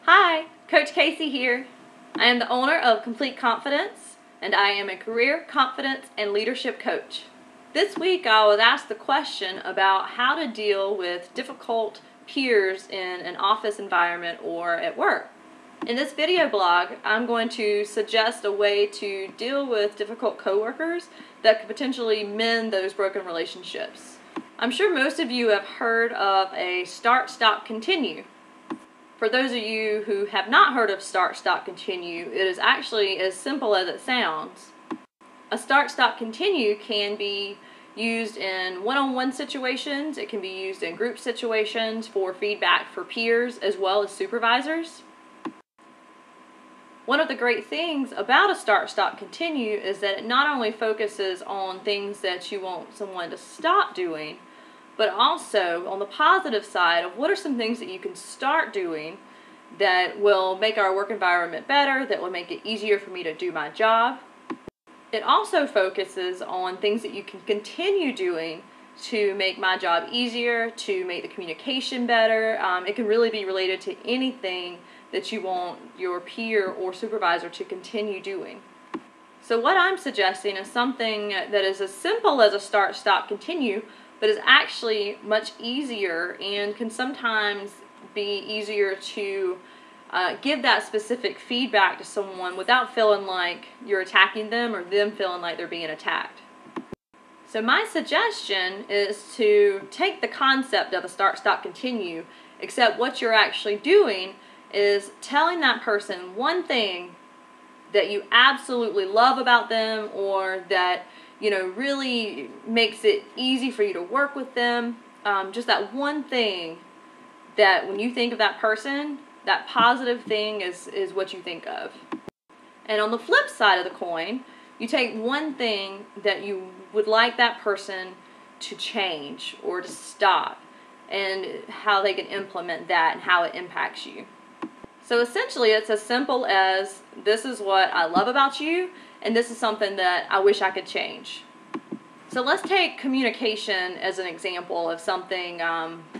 Hi, Coach Kacie here. I am the owner of Complete Confidence, and I am a career confidence and leadership coach. This week I was asked the question about how to deal with difficult peers in an office environment or at work. In this video blog, I'm going to suggest a way to deal with difficult coworkers that could potentially mend those broken relationships. I'm sure most of you have heard of a start, stop, continue. For those of you who have not heard of start, stop, continue, it is actually as simple as it sounds. A start, stop, continue can be used in one-on-one situations. It can be used in group situations for feedback for peers as well as supervisors. One of the great things about a start, stop, continue is that it not only focuses on things that you want someone to stop doing, but also on the positive side of what are some things that you can start doing that will make our work environment better, that will make it easier for me to do my job. It also focuses on things that you can continue doing to make my job easier, to make the communication better. It can really be related to anything that you want your peer or supervisor to continue doing. So what I'm suggesting is something that is as simple as a start, stop, continue, but is actually much easier and can sometimes be easier to give that specific feedback to someone without feeling like you're attacking them or them feeling like they're being attacked. So my suggestion is to take the concept of a start, stop, continue, except what you're actually doing is telling that person one thing that you absolutely love about them, or that really makes it easy for you to work with them. Just that one thing that when you think of that person, that positive thing is what you think of. And on the flip side of the coin, you take one thing that you would like that person to change or to stop, and how they can implement that and how it impacts you. So essentially it's as simple as, this is what I love about you, and this is something that I wish I could change. So let's take communication as an example of something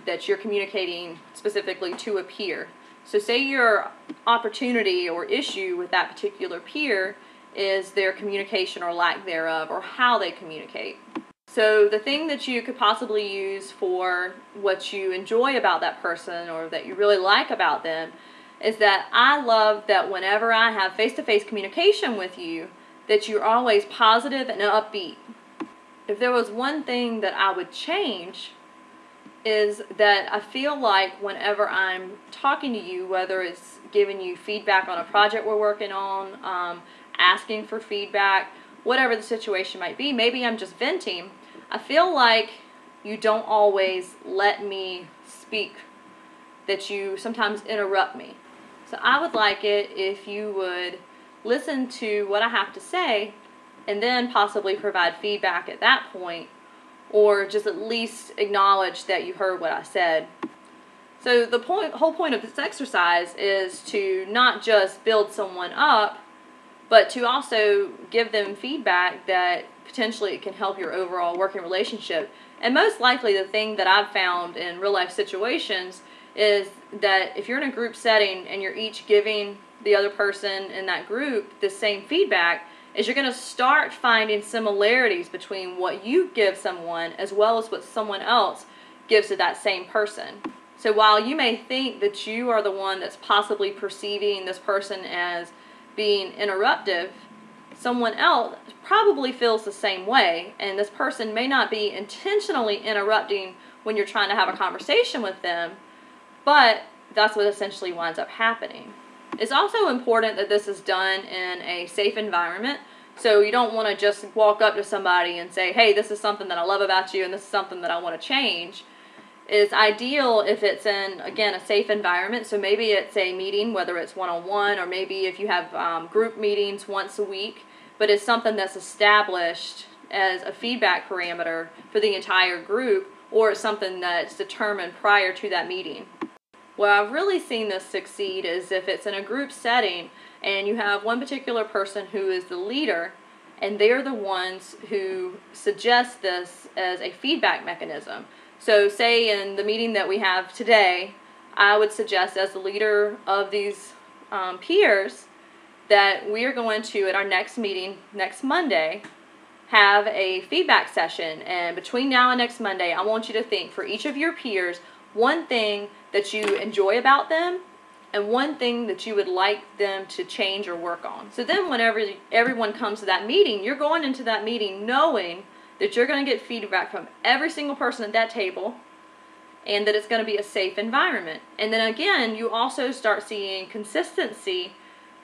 that you're communicating specifically to a peer. So say your opportunity or issue with that particular peer is their communication or lack thereof, or how they communicate. So the thing that you could possibly use for what you enjoy about that person or that you really like about them is that I love that whenever I have face-to-face communication with you, that you're always positive and upbeat. If there was one thing that I would change, is that I feel like whenever I'm talking to you, whether it's giving you feedback on a project we're working on, asking for feedback, whatever the situation might be, maybe I'm just venting, I feel like you don't always let me speak, that you sometimes interrupt me. So I would like it if you would listen to what I have to say and then possibly provide feedback at that point, or just at least acknowledge that you heard what I said. So the whole point of this exercise is to not just build someone up, but to also give them feedback that potentially can help your overall working relationship. And most likely the thing that I've found in real life situations is that if you're in a group setting and you're each giving the other person in that group the same feedback, is you're going to start finding similarities between what you give someone as well as what someone else gives to that same person. So while you may think that you are the one that's possibly perceiving this person as being interruptive, someone else probably feels the same way, and this person may not be intentionally interrupting when you're trying to have a conversation with them, but that's what essentially winds up happening. It's also important that this is done in a safe environment. So you don't want to just walk up to somebody and say, hey, this is something that I love about you and this is something that I want to change. It's ideal if it's in, again, a safe environment. So maybe it's a meeting, whether it's one-on-one, or maybe if you have group meetings once a week, but it's something that's established as a feedback parameter for the entire group, or it's something that's determined prior to that meeting. Where I've really seen this succeed is if it's in a group setting and you have one particular person who is the leader, and they're the ones who suggest this as a feedback mechanism. So say in the meeting that we have today, I would suggest, as the leader of these peers, that we are going to, at our next meeting next Monday, have a feedback session. And between now and next Monday, I want you to think for each of your peers one thing that you enjoy about them and one thing that you would like them to change or work on. So then whenever everyone comes to that meeting, you're going into that meeting knowing that you're going to get feedback from every single person at that table, and that it's going to be a safe environment. And then again, you also start seeing consistency,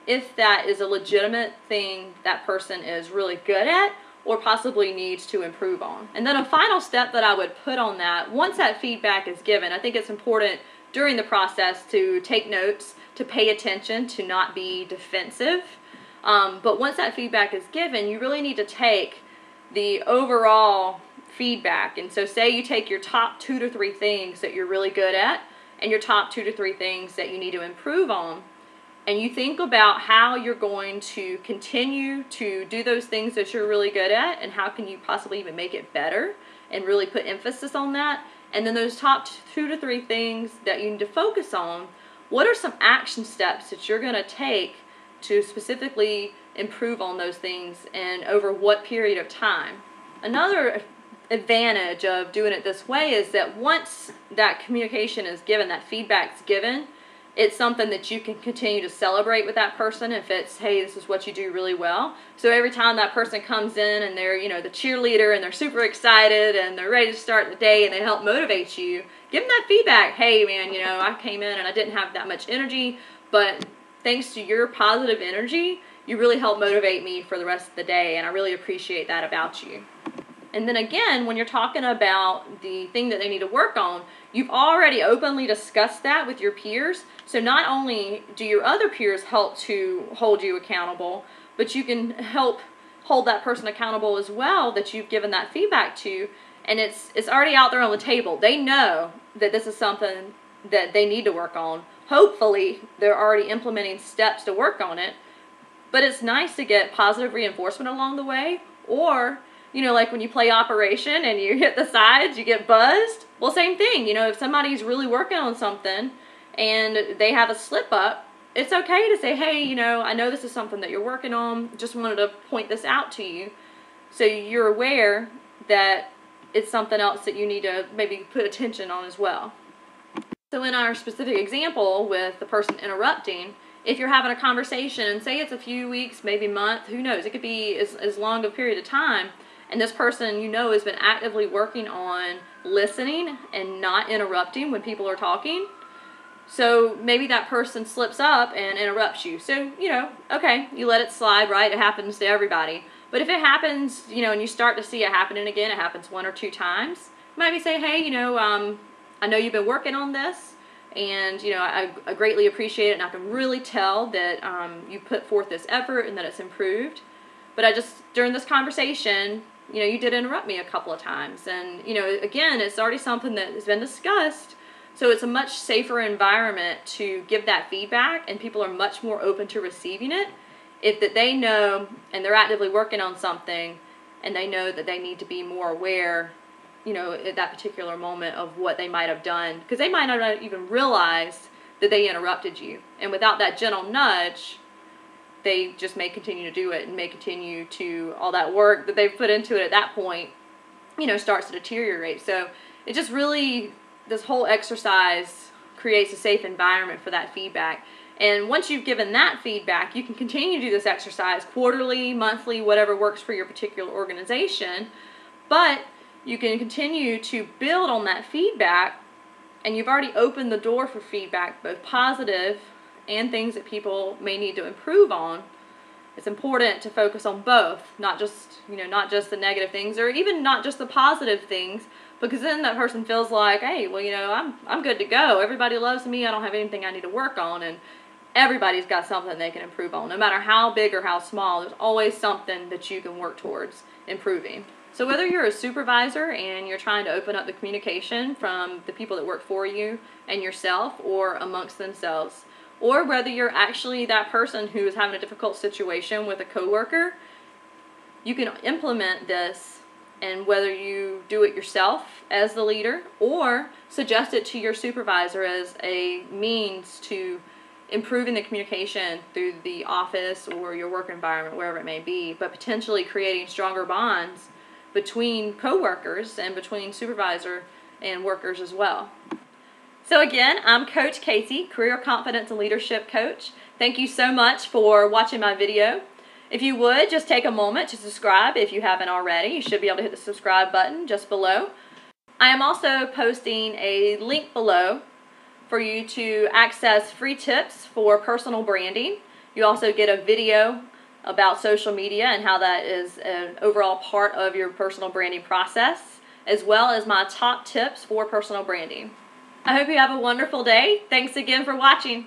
if that is a legitimate thing that person is really good at or possibly needs to improve on. And then a final step that I would put on that, once that feedback is given, I think it's important during the process to take notes, to pay attention, to not be defensive. But once that feedback is given, you really need to take the overall feedback. And so say you take your top 2 to 3 things that you're really good at and your top 2 to 3 things that you need to improve on, and you think about how you're going to continue to do those things that you're really good at and how can you possibly even make it better and really put emphasis on that. And then those top 2 to 3 things that you need to focus on, what are some action steps that you're going to take to specifically improve on those things and over what period of time? Another advantage of doing it this way is that once that communication is given, that feedback's given, it's something that you can continue to celebrate with that person if it's, hey, this is what you do really well. So every time that person comes in and they're, the cheerleader and they're super excited and they're ready to start the day and they help motivate you, give them that feedback. Hey, man, I came in and I didn't have that much energy, but thanks to your positive energy, you really helped motivate me for the rest of the day, and I really appreciate that about you. And then again, when you're talking about the thing that they need to work on, you've already openly discussed that with your peers. So not only do your other peers help to hold you accountable, but you can help hold that person accountable as well that you've given that feedback to. And it's already out there on the table. They know that this is something that they need to work on. Hopefully, they're already implementing steps to work on it. But it's nice to get positive reinforcement along the way. Or, like when you play Operation and you hit the sides, you get buzzed. Well, same thing. If somebody's really working on something and they have a slip up, it's okay to say, hey, I know this is something that you're working on. Just wanted to point this out to you so you're aware that it's something else that you need to maybe put attention on as well. So in our specific example with the person interrupting, if you're having a conversation and say it's a few weeks, maybe a month, who knows, it could be as long a period of time, and this person has been actively working on listening and not interrupting when people are talking. So maybe that person slips up and interrupts you. So, okay, you let it slide, right? It happens to everybody. But if it happens, and you start to see it happening again, it happens 1 or 2 times, maybe say, hey, I know you've been working on this, and, I greatly appreciate it, and I can really tell that you put forth this effort and that it's improved. But during this conversation, you did interrupt me a couple of times. And, again, it's already something that has been discussed. So it's a much safer environment to give that feedback, and people are much more open to receiving it if that they know and they're actively working on something and they know that they need to be more aware, at that particular moment of what they might have done. Because they might not even realize that they interrupted you. And without that gentle nudge, they just may continue to do it and may continue to, all that work that they've put into it at that point, starts to deteriorate. So it just really, this whole exercise creates a safe environment for that feedback. And once you've given that feedback, you can continue to do this exercise quarterly, monthly, whatever works for your particular organization. But you can continue to build on that feedback, and you've already opened the door for feedback, both positive and things that people may need to improve on. It's important to focus on both, not just the negative things, or even not just the positive things, because then that person feels like, hey, well, I'm good to go. Everybody loves me. I don't have anything I need to work on, and everybody's got something they can improve on. No matter how big or how small, there's always something that you can work towards improving. So whether you're a supervisor and you're trying to open up the communication from the people that work for you and yourself or amongst themselves, or whether you're actually that person who is having a difficult situation with a coworker, you can implement this and whether you do it yourself as the leader or suggest it to your supervisor as a means to improving the communication through the office or your work environment, wherever it may be, but potentially creating stronger bonds between coworkers and between supervisor and workers as well. So again, I'm Coach Kacie, Career Confidence and Leadership Coach. Thank you so much for watching my video. If you would, just take a moment to subscribe if you haven't already. You should be able to hit the subscribe button just below. I am also posting a link below for you to access free tips for personal branding. You also get a video about social media and how that is an overall part of your personal branding process, as well as my top tips for personal branding. I hope you have a wonderful day. Thanks again for watching.